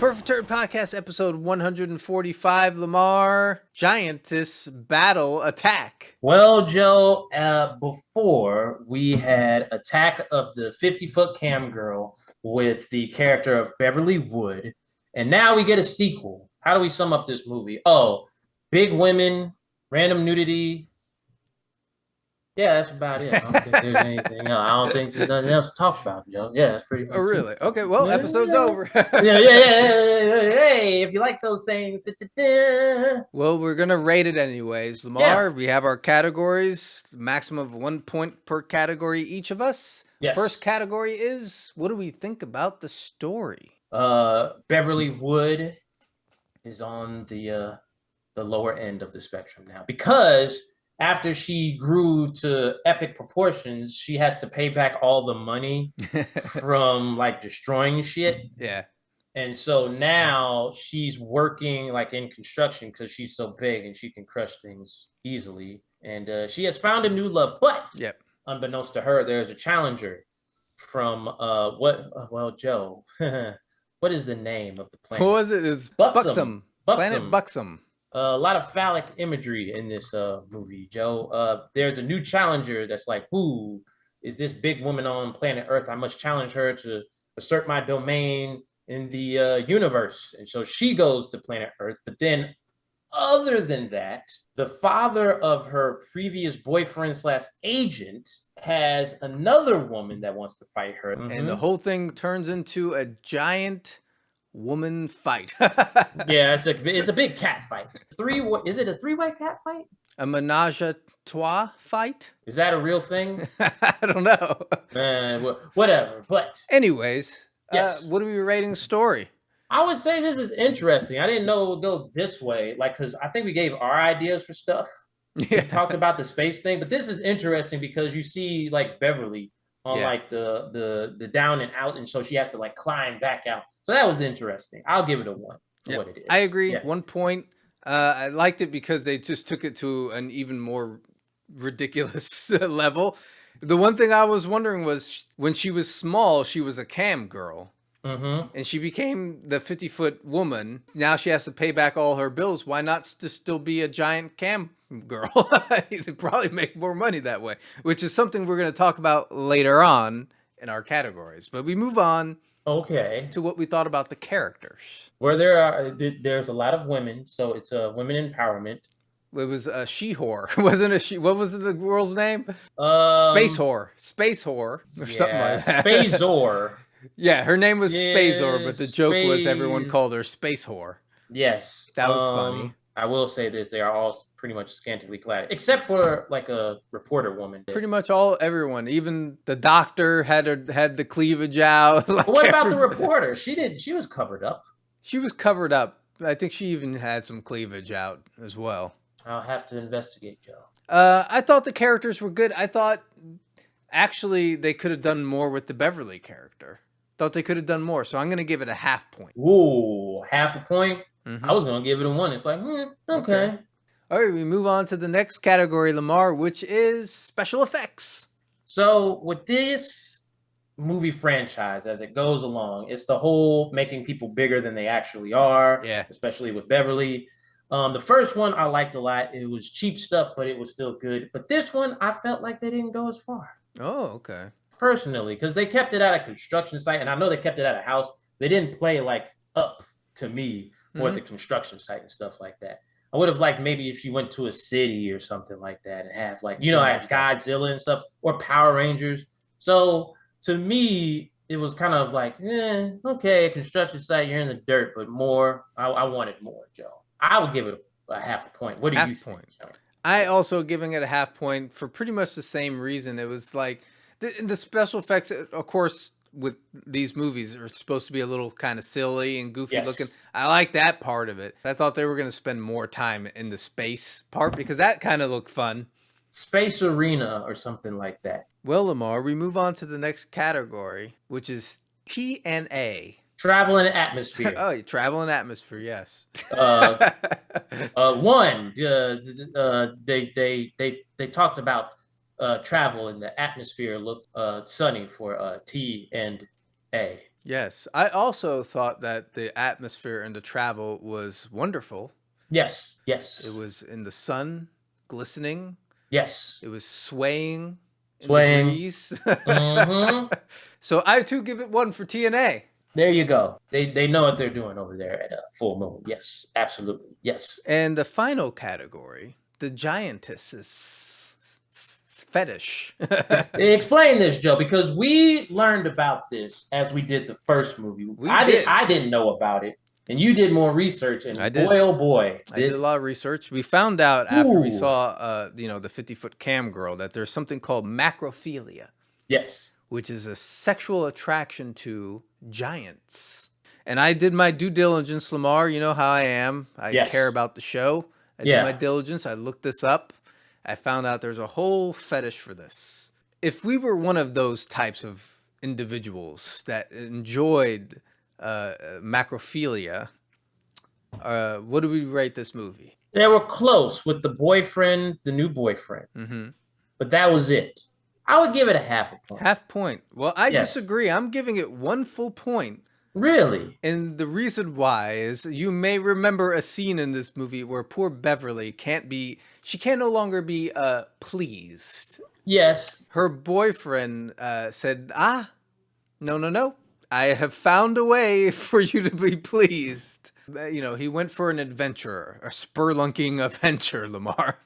Perfect Turd Podcast, episode 145, Lamar, Giantess Battle Attack. Well, Joe, before we had Attack of the 50-Foot Camgirl with the character of Beverley Wood, and now we get a sequel. How do we sum up this movie? Oh, big women, random nudity. Yeah, that's about it. I don't think there's anything else. I don't think there's nothing else to talk about, Joe. Yeah, that's pretty much Oh, really? it. Okay, well, episode's over. Yeah. Hey, if you like those things. Well, we're going to rate it anyways. Lamar, we have our categories, maximum of 1 point per category each of us. Yes. First category is, what do we think about the story? Beverley Wood is on the lower end of the spectrum now because after she grew to epic proportions, she has to pay back all the money from like destroying shit. Yeah. And so now she's working like in construction because she's so big and she can crush things easily. And she has found a new love, but unbeknownst to her, there's a challenger from Joe. What is the name of the planet? What was it? It's Buxom. Planet Buxom. A lot of phallic imagery in this movie, Joe. There's a new challenger that's like, who is this big woman on planet Earth? I must challenge her to assert my domain in the universe. And so she goes to planet Earth. But then, other than that, the father of her previous boyfriend / agent has another woman that wants to fight her. And the whole thing turns into a giant woman fight. Yeah, it's a big cat fight. Is it a three-way cat fight? A menage a trois fight? Is that a real thing? I don't know. Whatever. But anyways, yes. What are we rating the story? I would say this is interesting. I didn't know it would go this way, because I think we gave our ideas for stuff. Yeah. We talked about the space thing, but this is interesting because you see like Beverley on like the down and out, and so she has to like climb back out. So that was interesting. I'll give it a 1 for what it is. I agree. 1 point. I liked it because they just took it to an even more ridiculous level. The one thing I was wondering was when she was small, she was a cam girl. Mm-hmm. And she became the 50-foot woman. Now she has to pay back all her bills. Why not just still be a giant cam girl? You'd probably make more money that way, which is something we're going to talk about later on in our categories. But we move on. Okay. To what we thought about the characters. Where there's a lot of women, so it's a women empowerment. It was a she-whore. Wasn't a she? What was the girl's name? Space whore. Space whore. Or something like that. Spazor. Yeah, her name was Spazor, but the joke was everyone called her Space Whore. Yes. That was funny. I will say this, they are all pretty much scantily clad, except for like a reporter woman. Pretty much everyone, even the doctor had the cleavage out. Like what about the reporter? She was covered up. She was covered up. I think she even had some cleavage out as well. I'll have to investigate, Joe. I thought the characters were good. I thought actually they could have done more with the Beverley character. Thought they could have done more, so I'm going to give it a half point. Ooh, half a point? Mm-hmm. I was going to give it a 1. It's like, okay. All right, we move on to the next category, Lamar, which is special effects. So with this movie franchise, as it goes along, it's the whole making people bigger than they actually are, especially with Beverley. The first one I liked a lot. It was cheap stuff, but it was still good. But this one, I felt like they didn't go as far. Oh, okay. Personally, because they kept it at a construction site, and I know they kept it at a house. They didn't play like up to me or at the construction site and stuff like that. I would have liked maybe if she went to a city or something like that and have like, like Godzilla and stuff or Power Rangers. So to me, it was kind of like, okay, a construction site, you're in the dirt, but more. I wanted more, Joe. I would give it a half a point. What do you think, Joe? I also giving it a half point for pretty much the same reason. It was like the special effects, of course, with these movies are supposed to be a little kind of silly and goofy looking. I like that part of it. I thought they were going to spend more time in the space part because that kind of looked fun. Space arena or something like that. Well, Lamar, we move on to the next category, which is TNA. Travel in atmosphere. Oh, travel in atmosphere, yes. One, they talked about travel in the atmosphere looked sunny for T and A. Yes. I also thought that the atmosphere and the travel was wonderful. Yes, It yes, was in the sun, glistening. yes. It was swaying in the Swaying. breeze. Mm-hmm. So I too give it 1 for TNA. There you go. They know what they're doing over there at Full Moon. Yes, absolutely. Yes. And the final category, the Giantess Fetish. Explain this, Joe, because we learned about this as we did the first movie. We did. I didn't know about it, and you did more research. And I did. boy, oh boy, I did a lot of research. We found out after we Ooh. saw, the 50-foot Camgirl that there's something called macrophilia. Yes. Which is a sexual attraction to giants. And I did my due diligence, Lamar. You know how I am. I care about the show. I did my diligence. I looked this up. I found out there's a whole fetish for this. If we were one of those types of individuals that enjoyed macrophilia, what do we rate this movie? They were close with the boyfriend, the new boyfriend. Mm-hmm. But that was it. I would give it a half a point. Half point. Well, I disagree. I'm giving it 1 full point. Really? And the reason why is you may remember a scene in this movie where poor Beverley can no longer be pleased. Yes. Her boyfriend said, no. I have found a way for you to be pleased. He went for an adventure, a spelunking adventure, Lamar.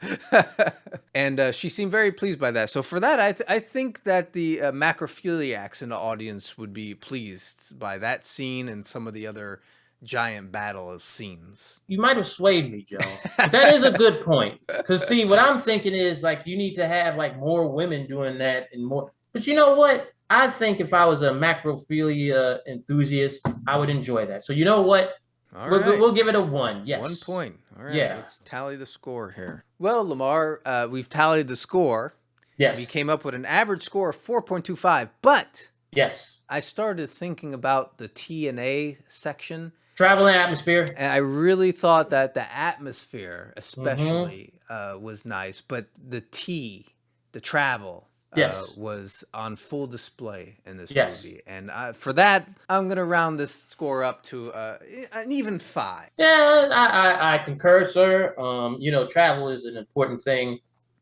And she seemed very pleased by that. So for that, I think that the macrophiliacs in the audience would be pleased by that scene and some of the other giant battle scenes. You might have swayed me, Joe. That is a good point. Because see, what I'm thinking is like you need to have like more women doing that and more. But you know what? I think if I was a macrophilia enthusiast, I would enjoy that. So you know what? We'll give it a 1. Yes. 1 point. All right. Yeah. Let's tally the score here. Well, Lamar, we've tallied the score. Yes. We came up with an average score of 4.25, but yes, I started thinking about the TNA section. Travel and atmosphere. And I really thought that the atmosphere especially was nice, but the travel was on full display in this movie. And for that, I'm going to round this score up to an even 5. Yeah, I concur, sir. Travel is an important thing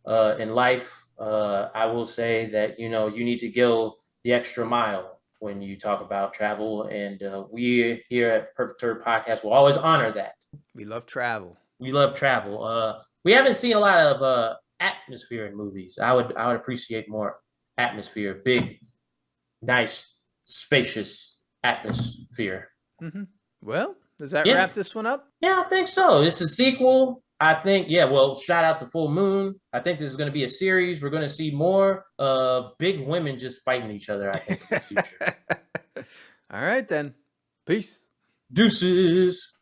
in life. I will say that, you need to go the extra mile when you talk about travel. And we here at Perfect Turd Podcast will always honor that. We love travel. We love travel. We haven't seen a lot of atmosphere in movies. I would appreciate more atmosphere. Big, nice, spacious atmosphere. Mm-hmm. Well, does that wrap this one up? Yeah, I think so. It's a sequel. I think, well, shout out to Full Moon. I think this is going to be a series. We're going to see more big women just fighting each other, I think, in the future. All right, then. Peace. Deuces.